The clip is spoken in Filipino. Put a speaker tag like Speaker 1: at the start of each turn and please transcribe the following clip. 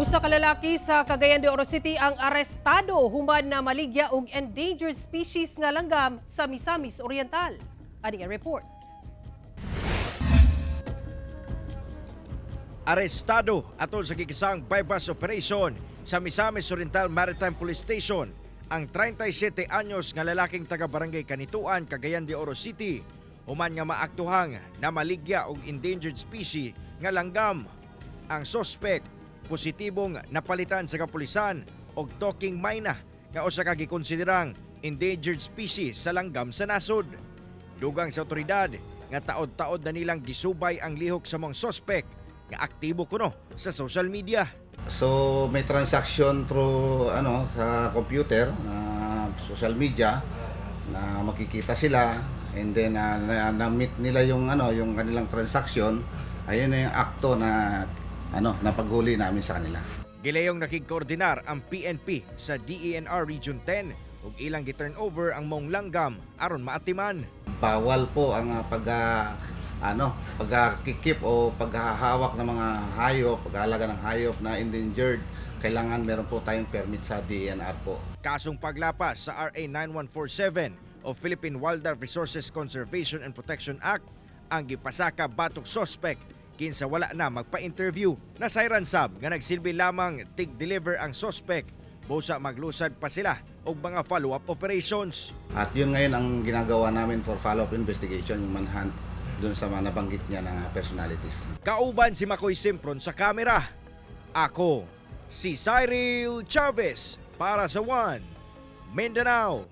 Speaker 1: Usa ka lalaki sa Cagayan de Oro City ang arestado human na maligya og endangered species nga langgam sa Misamis Oriental. Ani ang report.
Speaker 2: Arestado atol sa gikisang bypass operation sa Misamis Oriental Maritime Police Station ang 37 anyos nga lalaking taga-barangay Kanituan, Cagayan de Oro City human nga maaktuhang na maligya og endangered species nga langgam. Ang suspect positibong napalitan sa kapulisan og talking mayna nga usa ka gikonsiderang endangered species sa langgam sa nasod. Dugang sa otoridad nga taod-taod na nilang gisubay ang lihok sa mga suspect nga aktibo kuno sa social media.
Speaker 3: So may transaction through sa computer, social media na makikita sila, and then na-meet nila yung yung kanilang transaction. Ayun na yung akto na napaghuli namin sa kanila.
Speaker 2: Gilayong nakigkoordinar ang PNP sa DENR Region 10 ug ilang gi-turnover ang mong langgam aron maatiman.
Speaker 3: Bawal po ang pagkikip o paghahawak ng mga hayop, pag-aalaga ng hayop na endangered. Kailangan meron po tayong permit sa DENR po.
Speaker 2: Kasong paglapas sa RA 9147 o Philippine Wildlife Resources Conservation and Protection Act ang gipasaka batok suspect kinsa wala na magpa-interview. Nasayran sab nga nagsilbi lamang tig-deliver ang suspect busa maglusad pa sila og mga follow-up operations.
Speaker 3: At yun ngayon ang ginagawa namin for follow-up investigation, yung manhunt dun sa mga nabanggit niya na personalities.
Speaker 2: Kauban si Makoy Simpron sa kamera. Ako, si Cyril Chavez para sa One Mindanao.